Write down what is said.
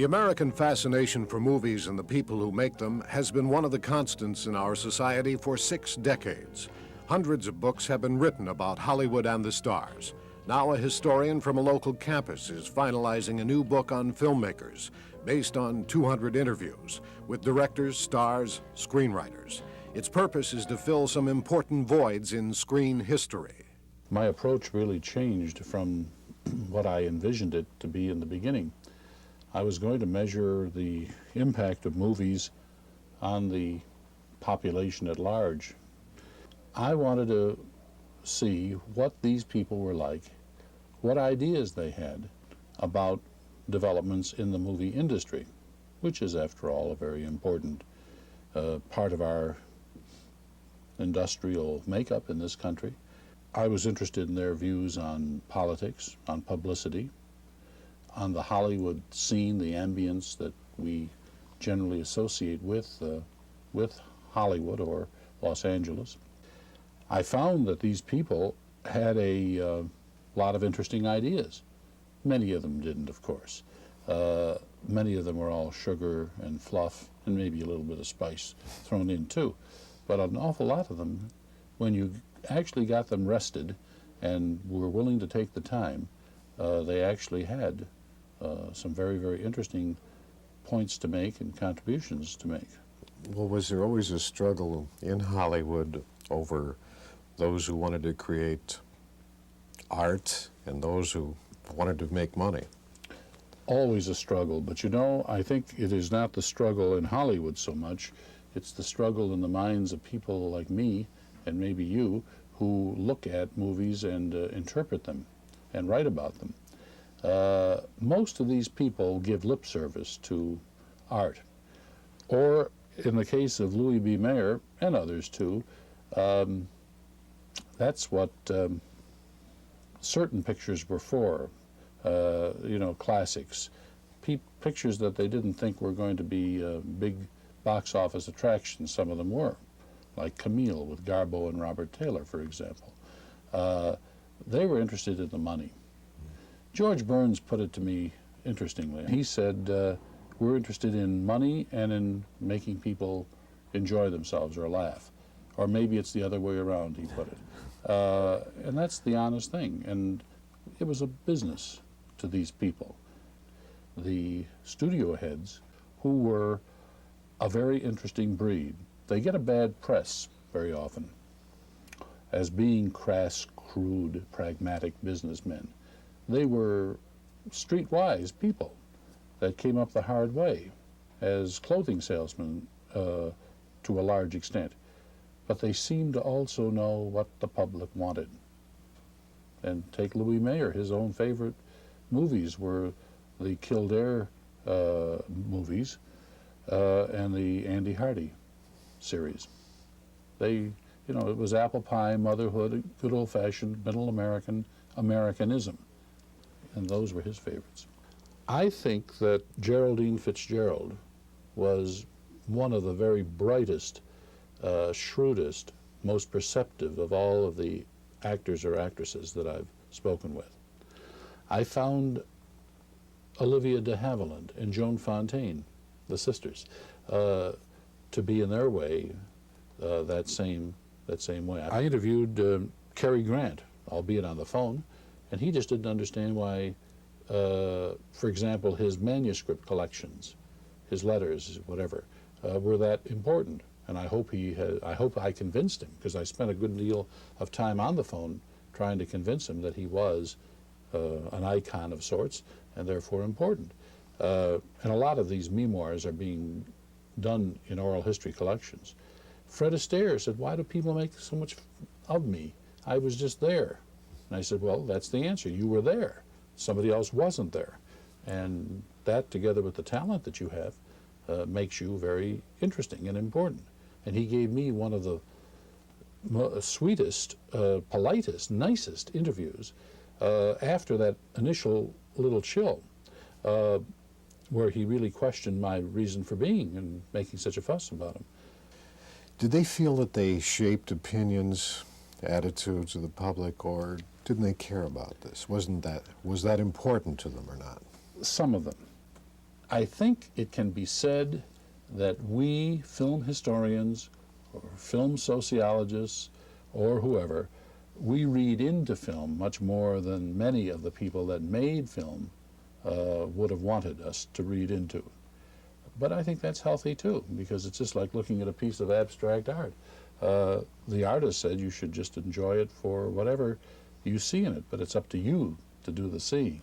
The American fascination for movies and the people who make them has been one of the constants in our society for 6 decades. Hundreds of books have been written about Hollywood and the stars. Now a historian from a local campus is finalizing a new book on filmmakers based on 200 interviews with directors, stars, screenwriters. Its purpose is to fill some important voids in screen history. My approach really changed from what I envisioned it to be in the beginning. I was going to measure the impact of movies on the population at large. I wanted to see what these people were like, what ideas they had about developments in the movie industry, which is, after all, a very important part of our industrial makeup in this country. I was interested in their views on politics, on publicity, on the Hollywood scene, the ambience that we generally associate with Hollywood or Los Angeles. I found that these people had a lot of interesting ideas. Many of them didn't, of course. Many of them were all sugar and fluff and maybe a little bit of spice thrown in too. But an awful lot of them, when you actually got them rested and were willing to take the time, they actually had some very, very interesting points to make and contributions to make. Well, was there always a struggle in Hollywood over those who wanted to create art and those who wanted to make money? Always a struggle, but you know, I think it is not the struggle in Hollywood so much, it's the struggle in the minds of people like me and maybe you who look at movies and interpret them and write about them. Most of these people give lip service to art, or in the case of Louis B. Mayer and others too, that's what certain pictures were for, classics, pictures that they didn't think were going to be big box office attractions. Some of them were, like Camille with Garbo and Robert Taylor, for example. They were interested in the money. George Burns put it to me interestingly. He said, we're interested in money and in making people enjoy themselves or laugh. Or maybe it's the other way around, he put it. And that's the honest thing. And it was a business to these people. The studio heads, who were a very interesting breed, they get a bad press very often as being crass, crude, pragmatic businessmen. They were streetwise people that came up the hard way as clothing salesmen to a large extent. But they seemed to also know what the public wanted. And take Louis Mayer, his own favorite movies were the Kildare movies and the Andy Hardy series. It was apple pie, motherhood, good old-fashioned middle Americanism. And those were his favorites. I think that Geraldine Fitzgerald was one of the very brightest, shrewdest, most perceptive of all of the actors or actresses that I've spoken with. I found Olivia de Havilland and Joan Fontaine, the sisters, to be in their way that same way. I interviewed Cary Grant, albeit on the phone, and he just didn't understand why, for example, his manuscript collections, his letters, whatever, were that important. And I hope I convinced him, because I spent a good deal of time on the phone trying to convince him that he was an icon of sorts and therefore important. And a lot of these memoirs are being done in oral history collections. Fred Astaire said, "Why do people make so much of me? I was just there." And I said, "Well, that's the answer. You were there. Somebody else wasn't there." And that, together with the talent that you have, makes you very interesting and important. And he gave me one of the sweetest, politest, nicest interviews after that initial little chill, where he really questioned my reason for being and making such a fuss about him. Did they feel that they shaped opinions, attitudes of the public, or didn't they care about this? Was that important to them or not? Some of them. I think it can be said that we film historians or film sociologists or whoever, we read into film much more than many of the people that made film would have wanted us to read into. But I think that's healthy too, because it's just like looking at a piece of abstract art. The artist said you should just enjoy it for whatever you see in it, but it's up to you to do the seeing.